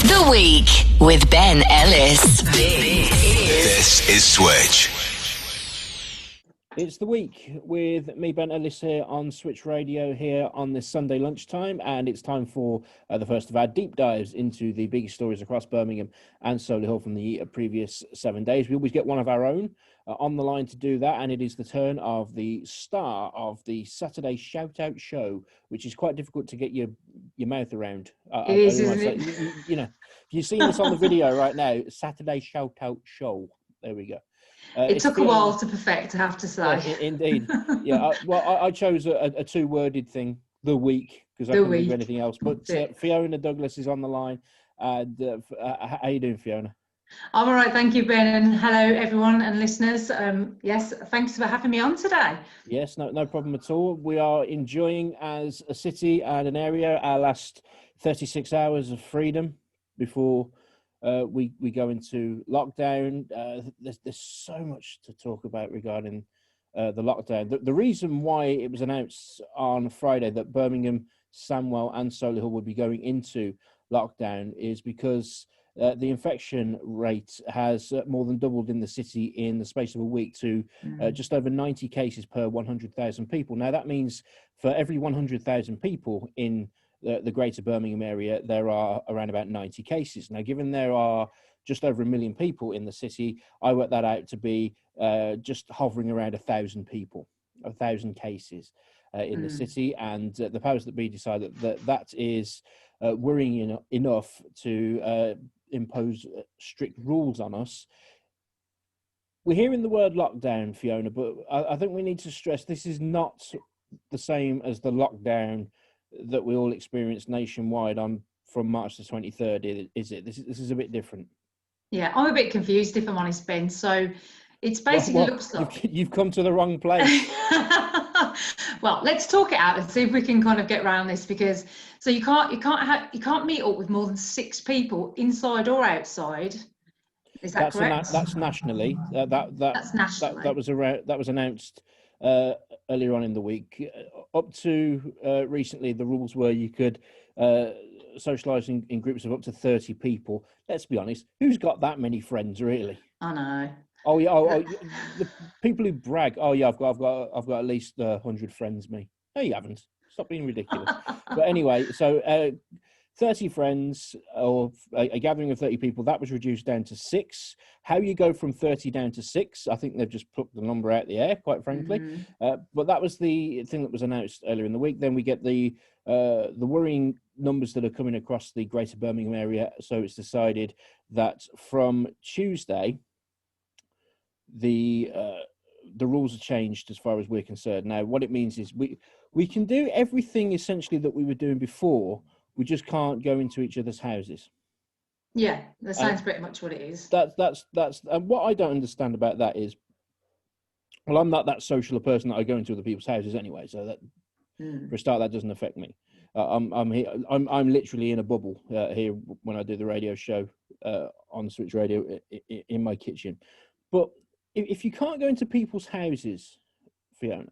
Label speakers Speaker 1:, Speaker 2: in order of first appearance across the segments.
Speaker 1: The Week with Ben Ellis.
Speaker 2: This is Switch.
Speaker 3: It's The Week with me, Ben Ellis, here on Switch Radio here on this Sunday lunchtime, and it's time for the first of our deep dives into the biggest stories across Birmingham and Solihull from the previous 7 days. We always get one of our own on the line to do that, and it is the turn of the star of the Saturday Shout-Out Show, which is quite difficult to get your mouth around.
Speaker 4: It is, isn't it?
Speaker 3: You know, you've seen this on the video right now, Saturday Shout-Out Show. There we go.
Speaker 4: It took a while to perfect, I have to say.
Speaker 3: Indeed. Yeah. I chose a two-worded thing, The Week, because I couldn't think of anything else. But Fiona Douglas is on the line. And how are you doing, Fiona?
Speaker 4: I'm all right, thank you, Ben, and hello, everyone and listeners. Yes, thanks for having me on today.
Speaker 3: Yes, no problem at all. We are enjoying, as a city and an area, our last 36 hours of freedom before we go into lockdown. There's so much to talk about regarding the lockdown. The reason why it was announced on Friday that Birmingham, Sandwell and Solihull would be going into lockdown is because the infection rate has more than doubled in the city in the space of a week to just over 90 cases per 100,000 people. Now, that means for every 100,000 people in the greater Birmingham area, there are around about 90 cases. Now, given there are just over 1 million people in the city, I worked that out to be just hovering around 1,000 people, 1,000 cases in the city. And the powers that be decided that is worrying enough to impose strict rules on us. We're hearing the word lockdown, Fiona, but I think we need to stress this is not the same as the lockdown that we all experienced nationwide from March the 23rd, is it? This is a bit different.
Speaker 4: Yeah, I'm a bit confused, if I'm honest, Ben. So it's basically looks like
Speaker 3: you've come to the wrong place.
Speaker 4: Well, let's talk it out and see if we can kind of get around this, because so you can't meet up with more than 6 people inside or outside. Is that correct?
Speaker 3: That's nationally.
Speaker 4: That's nationally.
Speaker 3: That was announced earlier on in the week. Up to recently, the rules were you could socialise in groups of up to 30 people. Let's be honest, who's got that many friends, really?
Speaker 4: I know.
Speaker 3: Oh yeah, the people who brag. Oh yeah, I've got at least 100 friends. Me? No, you haven't. Stop being ridiculous. But anyway, so 30 friends or a gathering of 30 people, that was reduced down to 6. How you go from 30 down to 6, I think they've just plucked the number out of the air, quite frankly. But that was the thing that was announced earlier in the week. Then we get the worrying numbers that are coming across the greater Birmingham area. So it's decided that from Tuesday, the rules are changed as far as we're concerned. Now, what it means is we can do everything essentially that we were doing before. We just can't go into each other's houses.
Speaker 4: Yeah, that sounds pretty much what it is.
Speaker 3: That's and what I don't understand about that is, well, I'm not that social a person that I go into other people's houses anyway. So that, for a start, that doesn't affect me. I'm here. I'm literally in a bubble here when I do the radio show on Switch Radio in my kitchen. But if you can't go into people's houses, Fiona,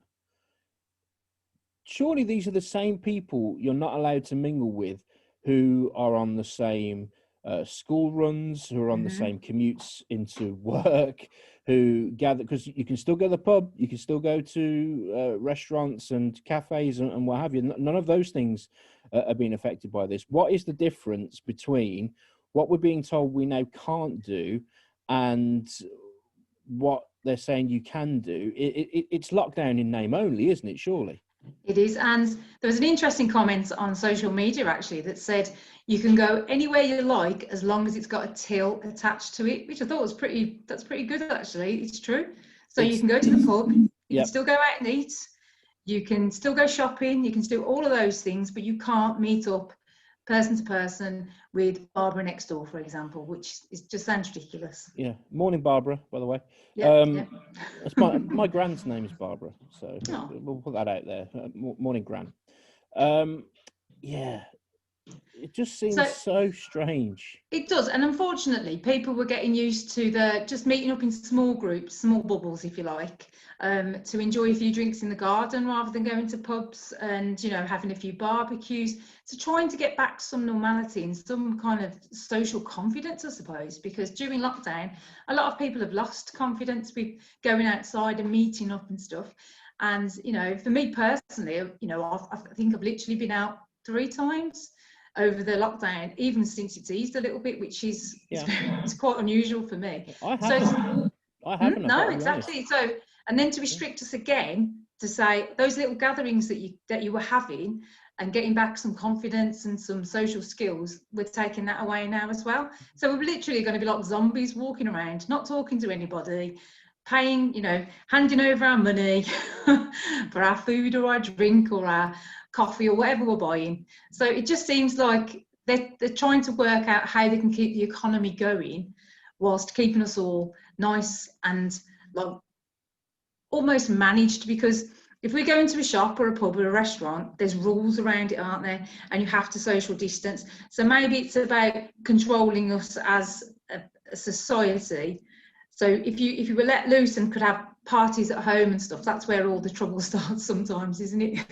Speaker 3: surely these are the same people you're not allowed to mingle with, who are on the same school runs, who are on the same commutes into work, who gather, because you can still go to the pub, you can still go to restaurants and cafes and what have you. None of those things are being affected by this. What is the difference between what we're being told we now can't do and what they're saying you can do? It's lockdown in name only, isn't it, surely?
Speaker 4: It is, and there was an interesting comment on social media actually that said you can go anywhere you like as long as it's got a till attached to it, which I thought was pretty good actually. It's true. So you can go to the pub, you can still go out and eat, you can still go shopping, you can do all of those things, but you can't meet up person to person with Barbara next door, for example, which just sounds ridiculous.
Speaker 3: Yeah. Morning, Barbara, by the way. That's my grand's name is Barbara, so we'll put that out there. Morning, Gran. Yeah. It just seems so strange.
Speaker 4: It does, and unfortunately, people were getting used to the just meeting up in small groups, small bubbles, if you like, to enjoy a few drinks in the garden rather than going to pubs and having a few barbecues. So trying to get back some normality and some kind of social confidence, I suppose, because during lockdown, a lot of people have lost confidence with going outside and meeting up and stuff. And for me personally, I think I've literally been out 3 times over the lockdown, even since it's eased a little bit, which is it's quite unusual for me.
Speaker 3: I haven't.
Speaker 4: No, exactly. So, and then to restrict us again to say those little gatherings that you were having and getting back some confidence and some social skills, we're taking that away now as well. So we're literally going to be like zombies walking around, not talking to anybody, paying, handing over our money for our food or our drink or our coffee or whatever we're buying. So it just seems like they're trying to work out how they can keep the economy going whilst keeping us all nice and like almost managed, because if we go into a shop or a pub or a restaurant, there's rules around it, aren't there? And you have to social distance. So maybe it's about controlling us as a society. So if you were let loose and could have parties at home and stuff, that's where all the trouble starts sometimes, isn't it?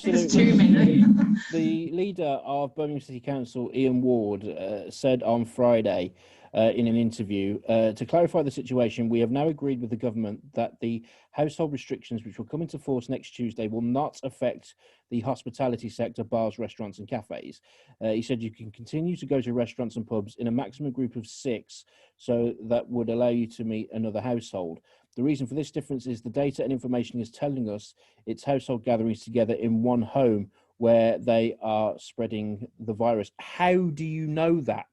Speaker 4: There's too many.
Speaker 3: The leader of Birmingham City Council, Ian Ward, said on Friday in an interview, to clarify the situation, we have now agreed with the government that the household restrictions which will come into force next Tuesday will not affect the hospitality sector, bars, restaurants and cafes. He said you can continue to go to restaurants and pubs in a maximum group of 6, so that would allow you to meet another household. The reason for this difference is the data and information is telling us it's household gatherings together in one home where they are spreading the virus. How do you know that?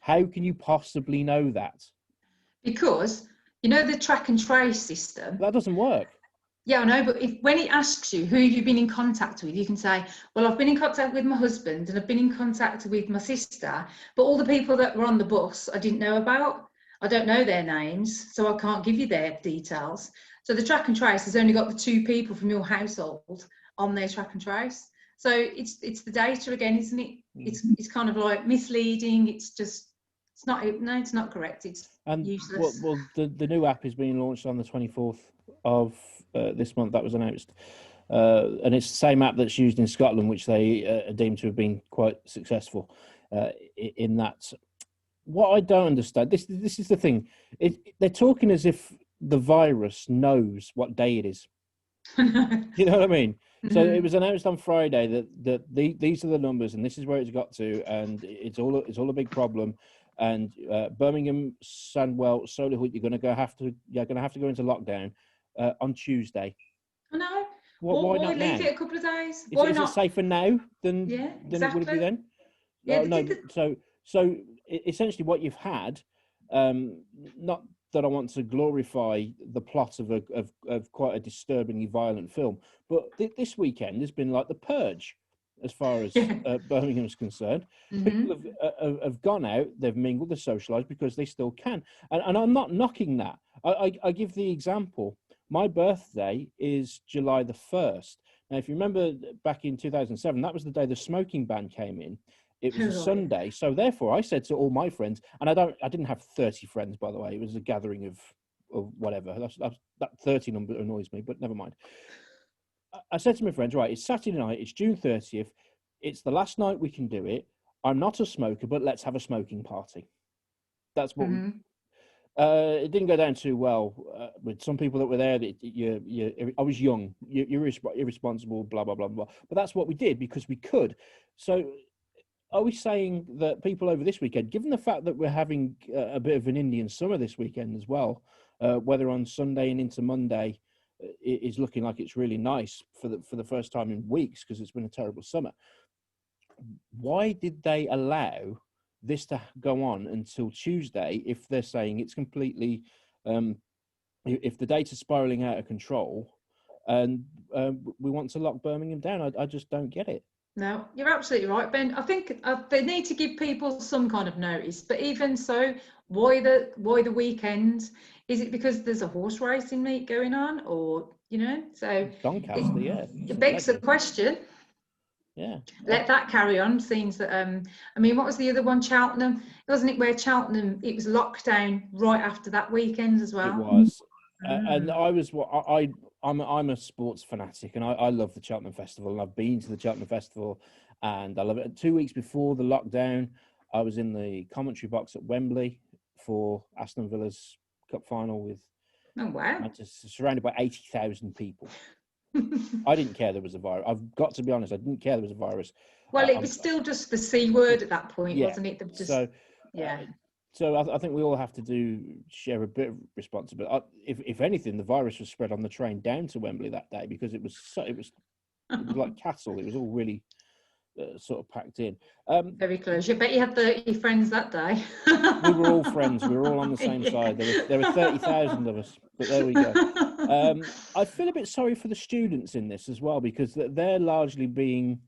Speaker 3: How can you possibly know that?
Speaker 4: Because, the track and trace system.
Speaker 3: That doesn't work.
Speaker 4: Yeah, I know, but when it asks you who you've been in contact with, you can say, well, I've been in contact with my husband and I've been in contact with my sister, but all the people that were on the bus I didn't know about. I don't know their names, so I can't give you their details. So the track and trace has only got the 2 people from your household on their track and trace. So it's the data again, isn't it? It's kind of like misleading. It's not correct. It's useless.
Speaker 3: Well, the new app is being launched on the 24th of this month. That was announced. And it's the same app that's used in Scotland, which they are deemed to have been quite successful in that. What I don't understand, this is the thing, they're talking as if the virus knows what day it is. You know what I mean? So it was announced on Friday that these are the numbers and this is where it's got to, and it's all a big problem. And Birmingham, Sandwell, Solihull, you're going to have to go into lockdown on Tuesday.
Speaker 4: I know.
Speaker 3: Why not
Speaker 4: leave
Speaker 3: now?
Speaker 4: it a couple of days? Why not?
Speaker 3: Is it safer now than
Speaker 4: exactly.
Speaker 3: it would be then?
Speaker 4: Yeah,
Speaker 3: no. So essentially, what you've had, not that I want to glorify the plot of quite a disturbingly violent film, but this weekend has been like the purge, as far as Birmingham's concerned. People have gone out, they've mingled, they've socialised because they still can, and I'm not knocking that. I give the example. My birthday is July the 1st. Now, if you remember back in 2007, that was the day the smoking ban came in. It was a Sunday, so therefore I said to all my friends, and I didn't have 30 friends, by the way. It was a gathering of whatever. That 30 number annoys me, but never mind. I said to my friends, right, it's Saturday night, it's June 30th, it's the last night we can do it. I'm not a smoker, but let's have a smoking party. That's what it didn't go down too well with some people that were there. I was young, you're irresponsible, blah, blah, blah, blah. But that's what we did because we could. So are we saying that people over this weekend, given the fact that we're having a bit of an Indian summer this weekend as well, weather on Sunday and into Monday is looking like it's really nice for the first time in weeks because it's been a terrible summer. Why did they allow this to go on until Tuesday if they're saying it's completely, if the data's spiraling out of control and we want to lock Birmingham down? I just don't get it.
Speaker 4: No, you're absolutely right, Ben. I think they need to give people some kind of notice. But even so, why the weekend? Is it because there's a horse racing meet going on, or so?
Speaker 3: Doncaster,
Speaker 4: it begs the question.
Speaker 3: Yeah.
Speaker 4: Let that carry on. Seems that I mean, what was the other one? Cheltenham, wasn't it? Where Cheltenham, it was lockdown right after that weekend as well.
Speaker 3: It was, and I was I'm a sports fanatic, and I love the Cheltenham Festival, and I've been to the Cheltenham Festival, and I love it. 2 weeks before the lockdown, I was in the commentary box at Wembley for Aston Villa's cup final with
Speaker 4: Oh wow!
Speaker 3: Manchester, surrounded by 80,000 people. I didn't care there was a virus. I've got to be honest, I didn't care there was a virus.
Speaker 4: Well, it was still just the C word at that point, wasn't it? Just,
Speaker 3: So I think we all have to share a bit of responsibility. If anything, the virus was spread on the train down to Wembley that day because it was like cattle. It was all really sort of packed in.
Speaker 4: Very close. I bet you had 30 friends that day.
Speaker 3: We were all friends. We were all on the same side. There were 30,000 of us, but there we go. I feel a bit sorry for the students in this as well because they're largely being.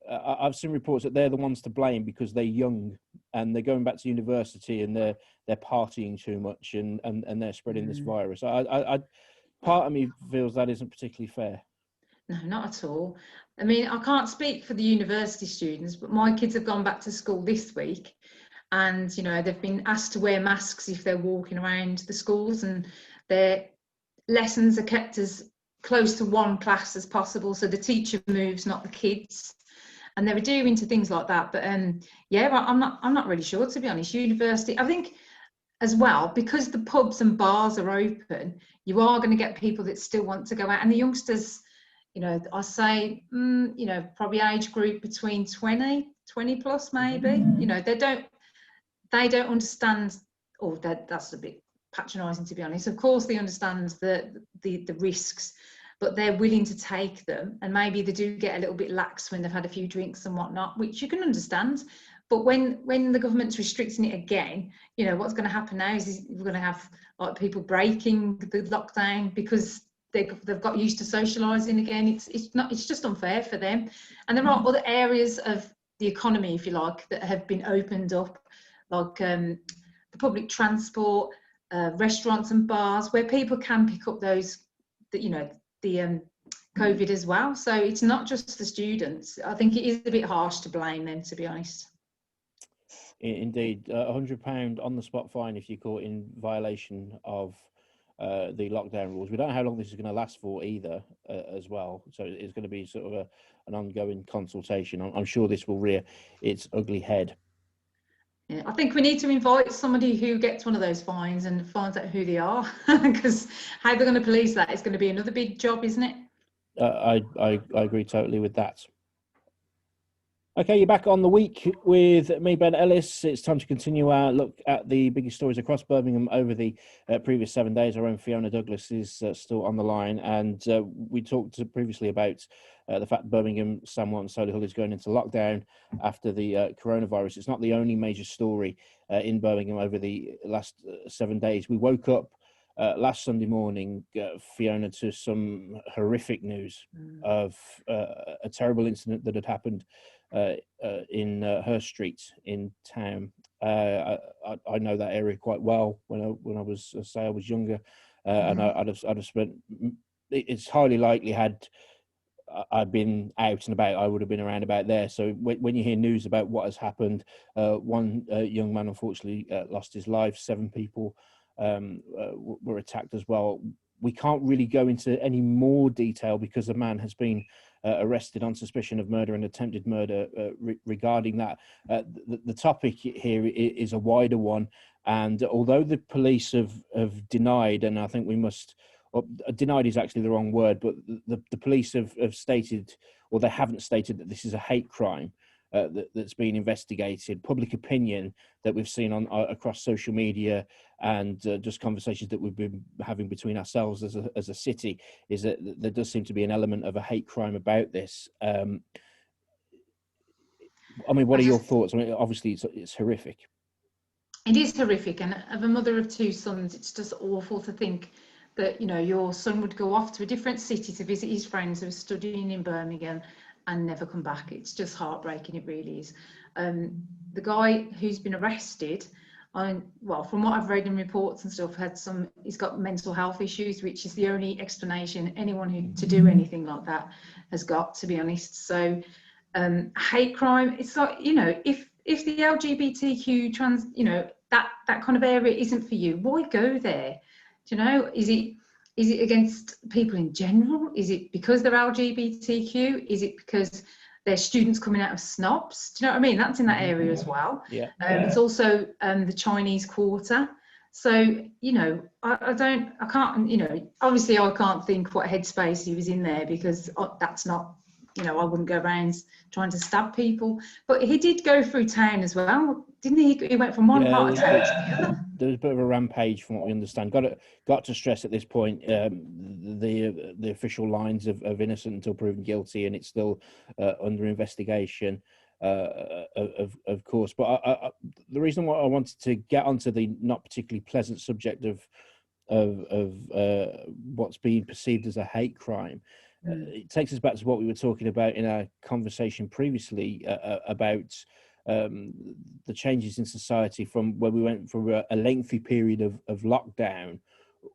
Speaker 3: I've seen reports that they're the ones to blame because they're young and they're going back to university and they're partying too much and they're spreading this virus. I part of me feels that isn't particularly fair.
Speaker 4: No, not at all. I mean, I can't speak for the university students, but my kids have gone back to school this week and, you know, they've been asked to wear masks if they're walking around the schools, and their lessons are kept as close to one class as possible. So the teacher moves, not the kids. And they're adhering to things like that. But yeah, I'm not really sure, to be honest. University, I think as well, because the pubs and bars are open, you are going to get people that still want to go out. And the youngsters, you know, I say, you know, probably age group between 20 plus maybe. You know, they don't understand, or that's a bit patronising, to be honest. Of course, they understand the risks, but they're willing to take them, and maybe they do get a little bit lax when they've had a few drinks and whatnot, which you can understand. But when the government's restricting it again, you know, what's going to happen now is we're going to have like people breaking the lockdown because they've got used to socialising again. It's just unfair for them. And there are other areas of the economy, if you like, that have been opened up, like the public transport, restaurants and bars, where people can pick up those, you know, the COVID as well. So it's not just the students. I think it is a bit harsh to blame them, to be honest.
Speaker 3: Indeed, £100 on the spot fine if you're caught in violation of the lockdown rules. We don't know how long this is going to last for either, as well. So it's going to be sort of an ongoing consultation. I'm sure this will rear its ugly head.
Speaker 4: Yeah, I think we need to invite somebody who gets one of those fines and finds out who they are, because how they're going to police that is going to be another big job, isn't it?
Speaker 3: I agree totally with that. Okay, you're back on the week with me, Ben Ellis. It's time to continue our look at the biggest stories across Birmingham over the previous 7 days. Our own Fiona Douglas is still on the line, and we talked previously about the fact Birmingham, Samwell and Solihull is going into lockdown after the coronavirus. It's not the only major story in Birmingham over the last 7 days. We woke up last Sunday morning, Fiona, to some horrific news of a terrible incident that had happened in Her Street in town. I know that area quite well. When I was younger, and I'd have spent. It's highly likely had I'd been out and about, I would have been around about there. So when you hear news about what has happened, one young man unfortunately lost his life. 7 people were attacked as well. We can't really go into any more detail because the man has been arrested on suspicion of murder and attempted murder. Regarding that, the topic here is a wider one, and although the police have denied, and I think we must, denied is actually the wrong word, but the police have stated, or they haven't stated, that this is a hate crime that's been investigated. Public opinion that we've seen on across social media and just conversations that we've been having between ourselves as a city is that there does seem to be an element of a hate crime about this. I mean, what are your thoughts? I mean, obviously it's horrific.
Speaker 4: It is horrific, and as a mother of 2 sons, it's just awful to think that, you know, your son would go off to a different city to visit his friends who are studying in Birmingham and never come back. It's just heartbreaking, it really is. The guy who's been arrested, well, from what I've read in reports and stuff, he's got mental health issues, which is the only explanation anyone who to do anything like that has got, to be honest. So hate crime. It's like, you know, if the LGBTQ trans, you know, that kind of area isn't for you, why go there? Do you know, is it against people in general? Is it because they're LGBTQ? Is it because they're students coming out of snobs? Do you know what I mean? That's in that area as well.
Speaker 3: Yeah.
Speaker 4: It's also the Chinese Quarter. So, you know, I can't, you know, obviously I can't think what headspace he was in there, because that's not, you know, I wouldn't go around trying to stab people. But he did go through town as well, didn't he? He went from one part of town to the other.
Speaker 3: There was a bit of a rampage from what we understand. Got to stress at this point the official lines of innocent until proven guilty, and it's still under investigation, of course. But the reason why I wanted to get onto the not particularly pleasant subject of what's being perceived as a hate crime, it takes us back to what we were talking about in our conversation previously about the changes in society from where we went from a lengthy period of lockdown,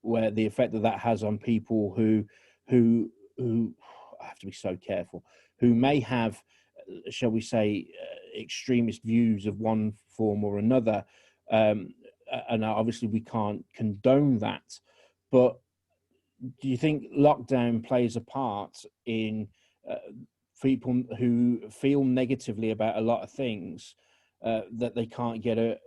Speaker 3: where the effect that has on people who I have to be so careful, who may have, shall we say, extremist views of one form or another, and obviously we can't condone that, but do you think lockdown plays a part in people who feel negatively about a lot of things, that they can't get a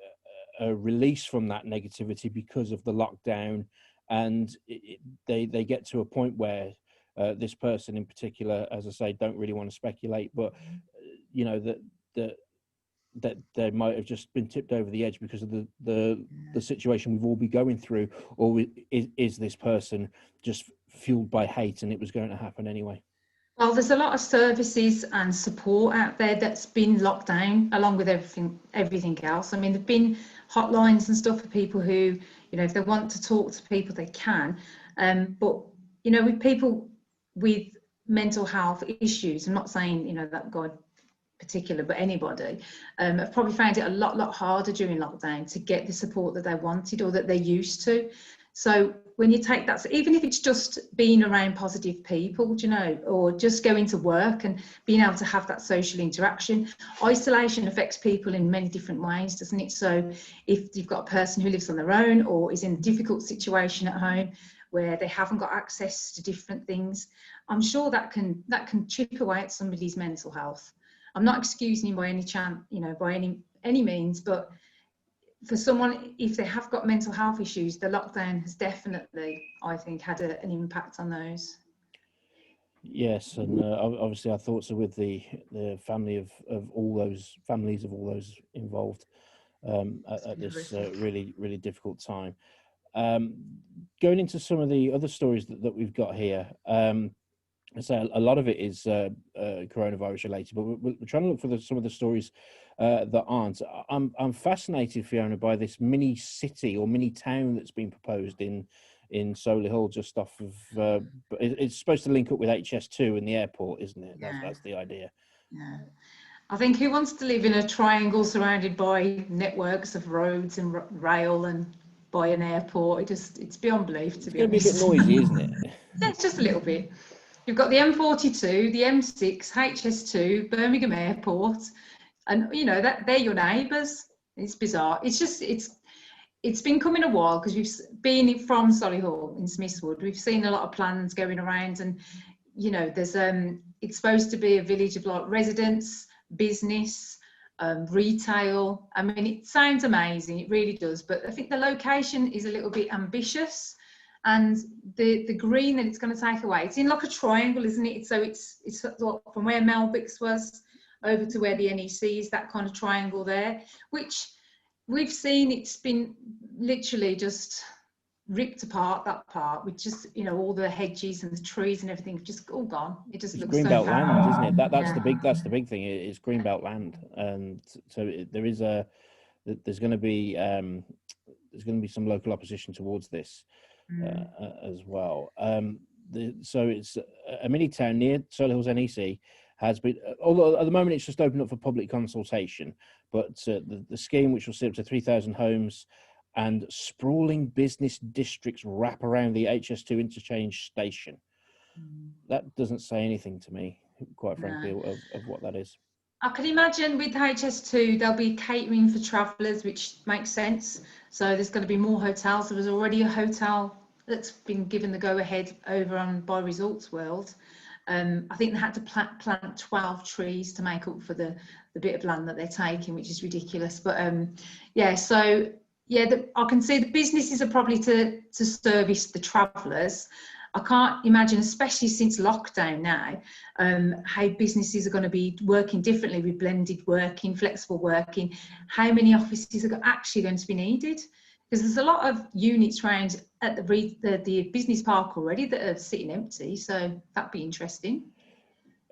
Speaker 3: release from that negativity because of the lockdown, and they get to a point where this person in particular, as I say, don't really want to speculate, but you know, that they might have just been tipped over the edge because of the situation we've all been going through, or is this person just fueled by hate and it was going to happen anyway?
Speaker 4: Well, there's a lot of services and support out there that's been locked down, along with everything else. I mean, there've been hotlines and stuff for people who, you know, if they want to talk to people, they can. But you know, with people with mental health issues, I'm not saying, you know, that God particular, but anybody, have probably found it a lot harder during lockdown to get the support that they wanted or that they're used to. So when you take that, so even if it's just being around positive people, you know, or just going to work and being able to have that social interaction, isolation affects people in many different ways, doesn't it? So if you've got a person who lives on their own or is in a difficult situation at home where they haven't got access to different things, I'm sure that can chip away at somebody's mental health. I'm not excusing him by any chance, you know, by any means, but for someone, if they have got mental health issues, the lockdown has definitely, I think, had an impact on those.
Speaker 3: Yes, and obviously our thoughts are with the family of all those families of all those involved at this really difficult time. Going into some of the other stories that we've got here. I say a lot of it is coronavirus related, but we're trying to look for some of the stories that aren't. I'm fascinated, Fiona, by this mini city or mini town that's been proposed in Solihull, just off of. It's supposed to link up with HS2 and the airport, isn't it? That's the idea.
Speaker 4: Yeah. I think who wants to live in a triangle surrounded by networks of roads and rail and by an airport? It's beyond belief, to be honest.
Speaker 3: It's going to be a bit noisy, isn't it?
Speaker 4: Yeah, it's just a little bit. You've got the M42, the M6, HS2, Birmingham Airport, and you know that they're your neighbours. It's bizarre. It's been coming a while, because we've been from Solihull in Smithswood. We've seen a lot of plans going around, and you know, there's it's supposed to be a village of like residents, business, retail. I mean, it sounds amazing, it really does, but I think the location is a little bit ambitious. And the green that it's going to take away, it's in like a triangle, isn't it? So it's from where Melbix was over to where the NEC is, that kind of triangle there, which we've seen, it's been literally just ripped apart, that part, with just, you know, all the hedges and the trees and everything just all gone. It just looks
Speaker 3: greenbelt
Speaker 4: so
Speaker 3: land, isn't it? That's the big thing. It's greenbelt land, and so there's going to be some local opposition towards this. As well. So it's a mini town near Solihull's NEC has been, although at the moment it's just opened up for public consultation, but the scheme, which will sit up to 3,000 homes and sprawling business districts wrap around the HS2 interchange station. That doesn't say anything to me. quite frankly,
Speaker 4: No.
Speaker 3: of what that is.
Speaker 4: I can imagine with HS2, they'll be catering for travellers, which makes sense. So there's going to be more hotels. There was already a hotel that's been given the go-ahead over on by Resorts World. I think they had to plant 12 trees to make up for the bit of land that they're taking, which is ridiculous. But yeah, so yeah, I can see the businesses are probably to service the travellers. I can't imagine, especially since lockdown now, how businesses are going to be working differently with blended working, flexible working. How many offices are actually going to be needed? Because there's a lot of units around at the business park already that are sitting empty. So that'd be interesting.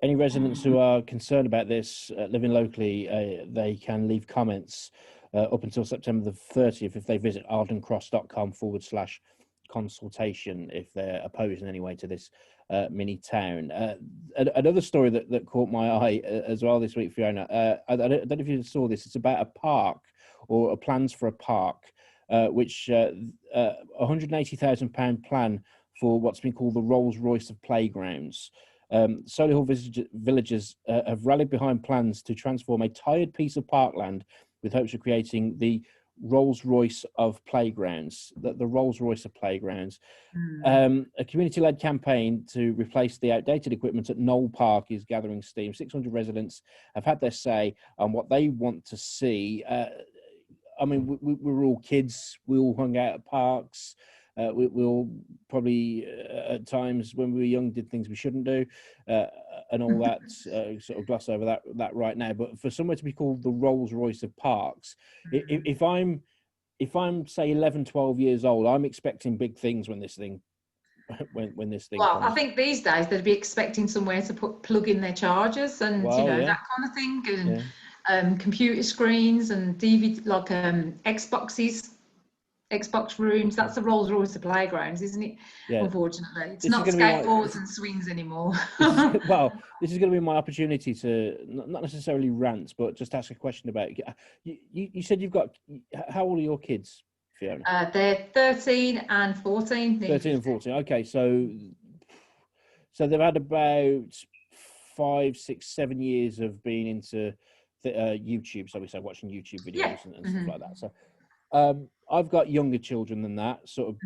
Speaker 3: Any residents who are concerned about this, living locally, they can leave comments up until September the 30th if they visit ardencross.com/consultation if they're opposed in any way to this mini town. Another story that caught my eye as well this week, Fiona, I don't know if you saw this, it's about a park or plans for a park, which £180,000 plan for what's been called the Rolls Royce of playgrounds. Solihull villagers have rallied behind plans to transform a tired piece of parkland with hopes of creating the Rolls Royce of playgrounds, the Rolls Royce of playgrounds. A community-led campaign to replace the outdated equipment at Knoll Park is gathering steam. 600 residents have had their say on what they want to see. I mean, we're all kids. We all hung out at parks. We all probably at times when we were young did things we shouldn't do, and all that. Sort of gloss over that right now. But for somewhere to be called the Rolls Royce of parks, if I'm say 11, 12 years old, I'm expecting big things when this thing comes.
Speaker 4: I think these days they'd be expecting somewhere to plug in their chargers and that kind of thing, and computer screens and DVD, like Xbox rooms. That's the Rolls Royce of playgrounds, isn't it? Yeah. Unfortunately, it's not skateboards and swings anymore.
Speaker 3: This is going to be my opportunity to not necessarily rant, but just ask a question about you said you've got, how old are your kids, Fiona?
Speaker 4: They're 13 and 14.
Speaker 3: 13 and 14. Okay, so they've had about 5, 6, 7 years of being into YouTube, so we say watching YouTube videos and stuff like that. So I've got younger children than that, sort of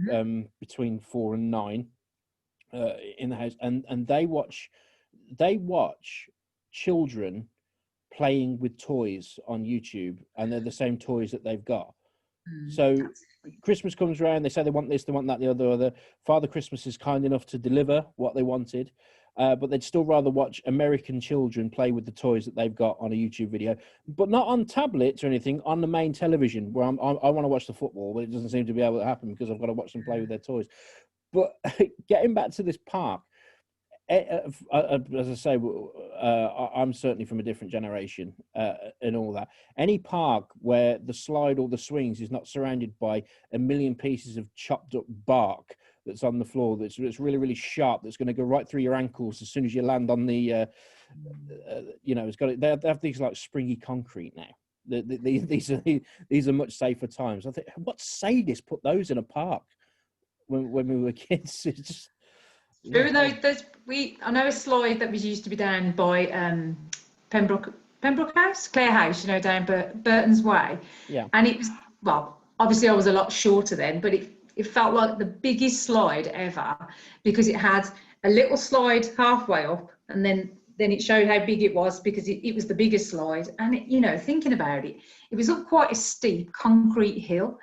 Speaker 3: between 4 and 9 in the house, and they watch children playing with toys on YouTube, and they're the same toys that they've got. So Christmas comes around, they say they want this, they want that, the other. Father Christmas is kind enough to deliver what they wanted, but they'd still rather watch American children play with the toys that they've got on a YouTube video, but not on tablets or anything, on the main television where I want to watch the football, but it doesn't seem to be able to happen because I've got to watch them play with their toys. But getting back to this park, as I say, I'm certainly from a different generation and all that. Any park where the slide or the swings is not surrounded by a million pieces of chopped up bark that's on the floor, that's really, really sharp, that's going to go right through your ankles as soon as you land on the, it's got. They have these like springy concrete now. These are much safer times. I think, what sadist put those in a park when we were kids? It's just,
Speaker 4: true, though. I know a slide that was used to be down by Pembroke House, Clare House, down Burton's Way.
Speaker 3: Yeah.
Speaker 4: And it was, obviously I was a lot shorter then, but it felt like the biggest slide ever because it had a little slide halfway up, and then it showed how big it was because it was the biggest slide. And thinking about it, it was up quite a steep concrete hill,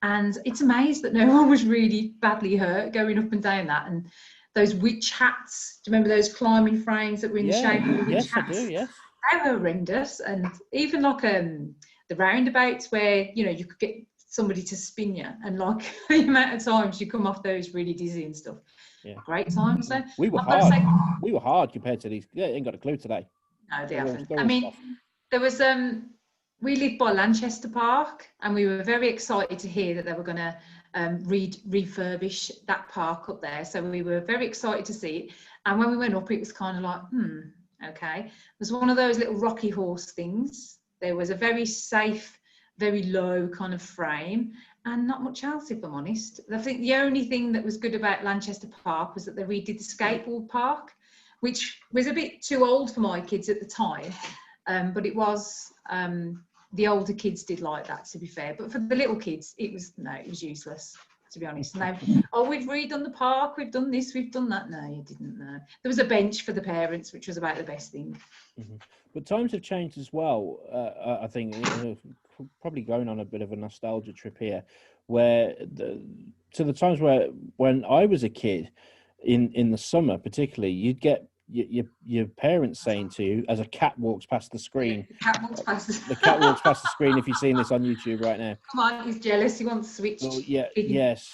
Speaker 4: and it's amazed that no one was really badly hurt going up and down that. And those witch hats, do you remember those climbing frames that were in the shape of the witch hats?
Speaker 3: Yes, I do, yes.
Speaker 4: They were horrendous. And even like the roundabouts where, you could get somebody to spin you, and like the amount of times you come off those really dizzy and stuff. Yeah. Great times then.
Speaker 3: We were hard. We were hard compared to these. Yeah, ain't got a clue today.
Speaker 4: No, they haven't. I mean, there was we lived by Lanchester Park, and we were very excited to hear that they were going to refurbish that park up there. So we were very excited to see it. And when we went up, it was kind of like, okay. It was one of those little rocky horse things. There was a very safe, very low kind of frame, and not much else, if I'm honest. I think the only thing that was good about Lanchester Park was that they redid the skateboard park, which was a bit too old for my kids at the time. But it was, the older kids did like that, to be fair. But for the little kids, it was useless, to be honest. And we've redone the park, we've done this, we've done that. No, you didn't know. There was a bench for the parents, which was about the best thing.
Speaker 3: Mm-hmm. But times have changed as well. I think probably going on a bit of a nostalgia trip here, where to the times when I was a kid, in the summer particularly, you'd get your parents saying to you as a cat walks past the screen.
Speaker 4: The cat walks past.
Speaker 3: The cat walks past the screen. If you've seen this on YouTube right now,
Speaker 4: Come on, he's jealous. He wants switched.
Speaker 3: Well, yes.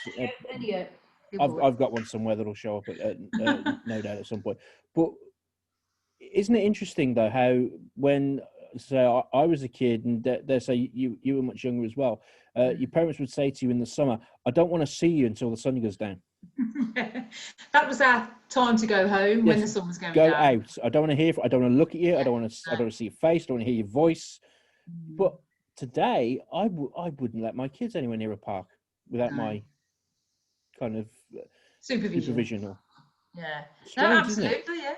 Speaker 3: I've got one somewhere that'll show up at no doubt at some point. But isn't it interesting though how when I was a kid and they say you were much younger as well, your parents would say to you in the summer, "I don't want to see you until the sun goes down."
Speaker 4: That was our time to go home. Yes. When the sun was going down.
Speaker 3: Go out. I don't want to hear. I don't want to look at you. I don't want to see your face. I don't want to hear your voice. But today, I wouldn't let my kids anywhere near a park without my kind of supervision. Or
Speaker 4: strange, no, absolutely, yeah.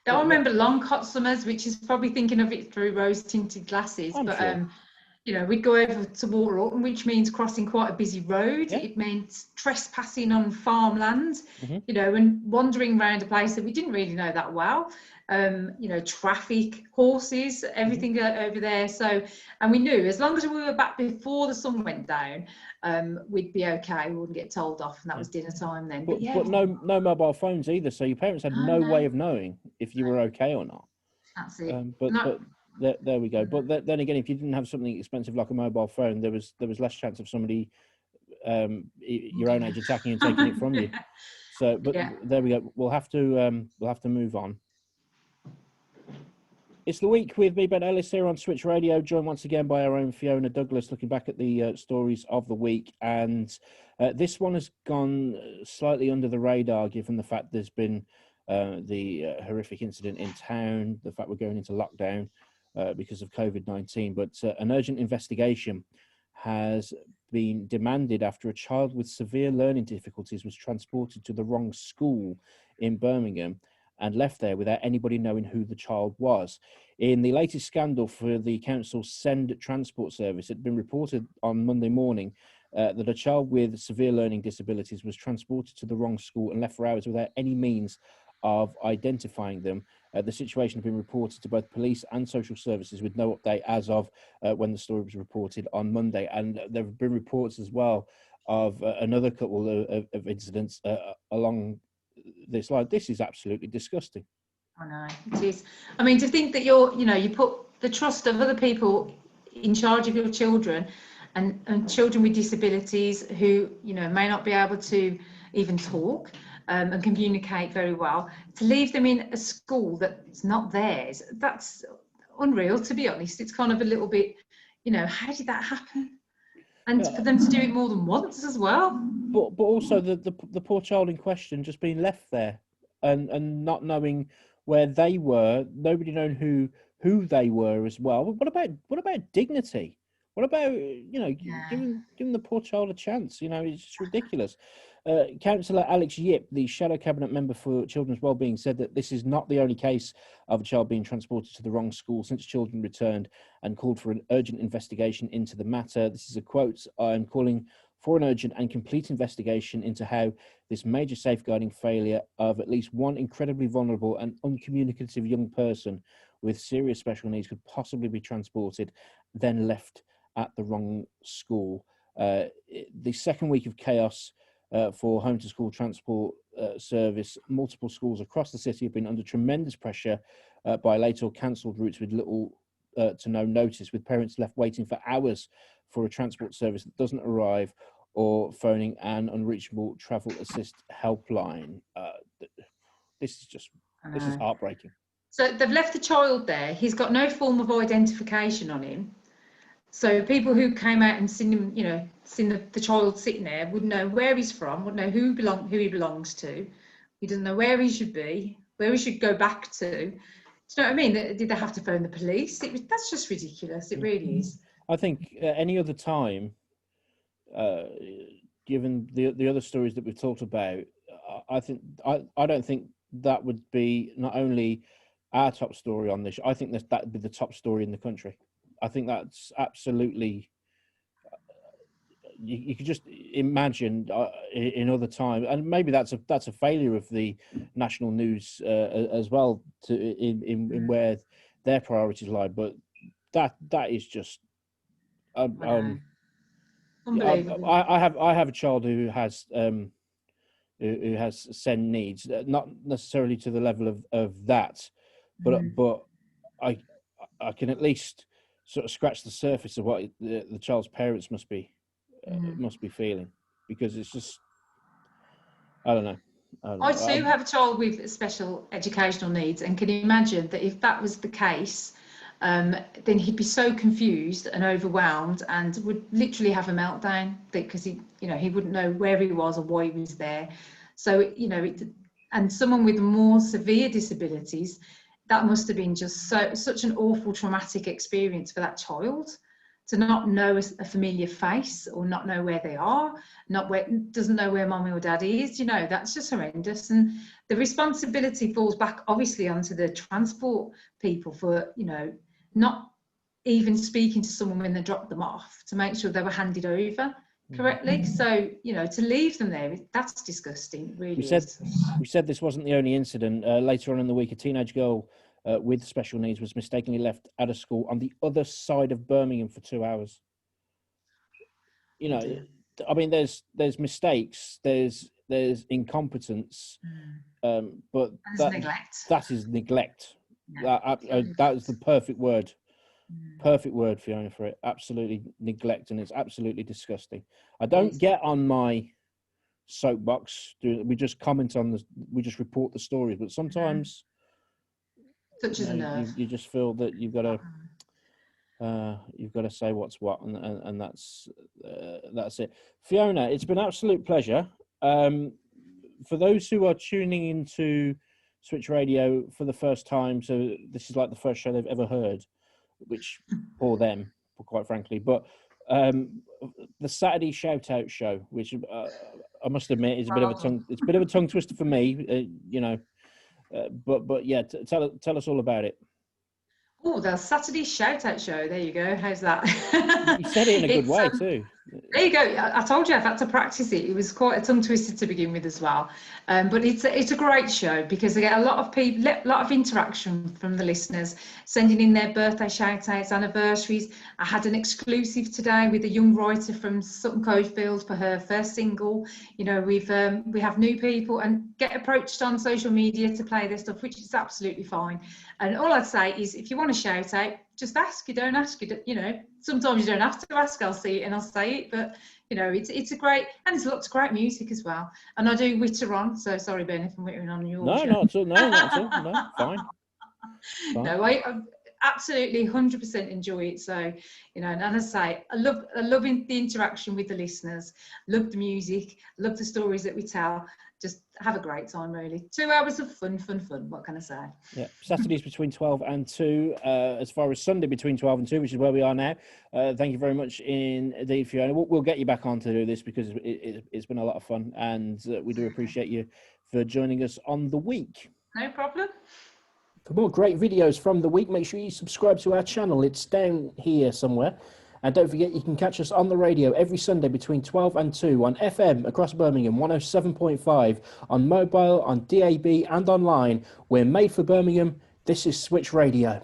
Speaker 4: I remember long hot summers, which is probably thinking of it through rose-tinted glasses. Sure. We'd go over to Water, which means crossing quite a busy road. Yeah. It meant trespassing on farmland, and wandering around a place that we didn't really know that well. Traffic, horses, everything over there. So, and we knew as long as we were back before the sun went down, we'd be okay. We wouldn't get told off, and that was dinner time then.
Speaker 3: But no mobile phones either. So your parents had no way of knowing if you were okay or not.
Speaker 4: That's it.
Speaker 3: But there we go. But then again, if you didn't have something expensive like a mobile phone, there was less chance of somebody your own age attacking and taking it from you. So, but there we go. We'll have to move on. It's the week with me, Ben Ellis, here on Switch Radio, joined once again by our own Fiona Douglas, looking back at the stories of the week. And this one has gone slightly under the radar, given the fact there's been the horrific incident in town, the fact we're going into lockdown because of COVID-19. But an urgent investigation has been demanded after a child with severe learning difficulties was transported to the wrong school in Birmingham and left there without anybody knowing who the child was. In the latest scandal for the council's Send transport service, it had been reported on Monday morning that a child with severe learning disabilities was transported to the wrong school and left for hours without any means of identifying them. The situation had been reported to both police and social services with no update as of when the story was reported on Monday. And there have been reports as well of another couple of incidents along this line. This is absolutely disgusting.
Speaker 4: I know, it is. I mean, to think that you put the trust of other people in charge of your children and children with disabilities who, may not be able to even talk and communicate very well, to leave them in a school that's not theirs, that's unreal, to be honest. It's kind of a little bit, how did that happen? And for them to do it more than once as well.
Speaker 3: But also the poor child in question just being left there and not knowing where they were, nobody knowing who they were as well. What about dignity? What about, giving the poor child a chance? It's just ridiculous. Councillor Alex Yip, the Shadow Cabinet Member for Children's Wellbeing, said that this is not the only case of a child being transported to the wrong school since children returned, and called for an urgent investigation into the matter. This is a quote: "I'm calling for an urgent and complete investigation into how this major safeguarding failure of at least one incredibly vulnerable and uncommunicative young person with serious special needs could possibly be transported, then left at the wrong school." The second week of chaos for home to school transport service, multiple schools across the city have been under tremendous pressure by late or cancelled routes with little to no notice, with parents left waiting for hours for a transport service that doesn't arrive, or phoning an unreachable travel assist helpline. This is heartbreaking.
Speaker 4: So they've left the child there. He's got no form of identification on him. So people who came out and seen him, seen the child sitting there, wouldn't know where he's from, wouldn't know who he belongs to. He doesn't know where he should be, where he should go back to. Do you know what I mean? Did they have to phone the police? That's just ridiculous. It really is.
Speaker 3: I think any other time, given the other stories that we've talked about, I don't think that would be not only our top story on this. I think that would be the top story in the country. I think that's absolutely. You could just imagine in other times, and maybe that's a failure of the national news as well in where their priorities lie. But that is just.
Speaker 4: Unbelievable.
Speaker 3: I have a child who has SEND needs, not necessarily to the level of that, but I can at least sort of scratch the surface of what the child's parents must be feeling, because it's just I don't know.
Speaker 4: I too have a child with special educational needs, and can imagine that if that was the case, then he'd be so confused and overwhelmed and would literally have a meltdown because he wouldn't know where he was or why he was there. So, and someone with more severe disabilities, that must have been just such an awful traumatic experience for that child, to not know a familiar face or not know where they are, doesn't know where mommy or daddy is. That's just horrendous. And the responsibility falls back obviously onto the transport people for, not even speaking to someone when they dropped them off to make sure they were handed over correctly. So, to leave them there, that's disgusting, really.
Speaker 3: We said this wasn't the only incident. Later on in the week, a teenage girl with special needs was mistakenly left at a school on the other side of Birmingham for 2 hours. I mean, there's mistakes, there's incompetence, but that is neglect. Yeah, that is the perfect word. Perfect word, Fiona, for it. Absolutely neglect, and it's absolutely disgusting. I don't get on my soapbox. We just comment on we just report the stories, but sometimes
Speaker 4: touches a nerve.
Speaker 3: You just feel that you've got to say what's what, and that's it. Fiona, it's been an absolute pleasure. For those who are tuning into Switch Radio for the first time, so this is like the first show they've ever heard, which for them, quite frankly. But the Saturday Shout Out show, which I must admit is a bit of a tongue twister for me, but yeah, tell us all about it.
Speaker 4: Oh, the Saturday Shout Out show. There you go. How's that?
Speaker 3: You said it in a good way too.
Speaker 4: There you go. I told you I've had to practice it. It was quite a tongue twister to begin with as well. But it's a great show because I get a lot of people, a lot of interaction from the listeners, sending in their birthday shout outs, anniversaries. I had an exclusive today with a young writer from Sutton Coldfield for her first single. We have new people and get approached on social media to play their stuff, which is absolutely fine. And all I'd say is, if you want to shout out, just ask. You don't ask. Sometimes you don't have to ask. I'll see it and I'll say it. But it's a great, and there's lots of great music as well. And I do witter on. So sorry, Ben, if I'm wittering on your.
Speaker 3: No, not at all. No, not at all. No, fine.
Speaker 4: No, I absolutely 100% enjoy it. So and as I say, I love the interaction with the listeners. Love the music. Love the stories that we tell. Just have a great time, really. 2 hours of fun. What can I say?
Speaker 3: Yeah, Saturdays between 12 and 2. As far as Sunday between 12 and 2, which is where we are now. Thank you very much indeed, Fiona. We'll get you back on to do this because it's been a lot of fun, and we do appreciate you for joining us on the week.
Speaker 4: No problem.
Speaker 3: For more great videos from the week, make sure you subscribe to our channel. It's down here somewhere. And don't forget, you can catch us on the radio every Sunday between 12 and 2 on FM across Birmingham, 107.5, on mobile, on DAB and online. We're made for Birmingham. This is Switch Radio.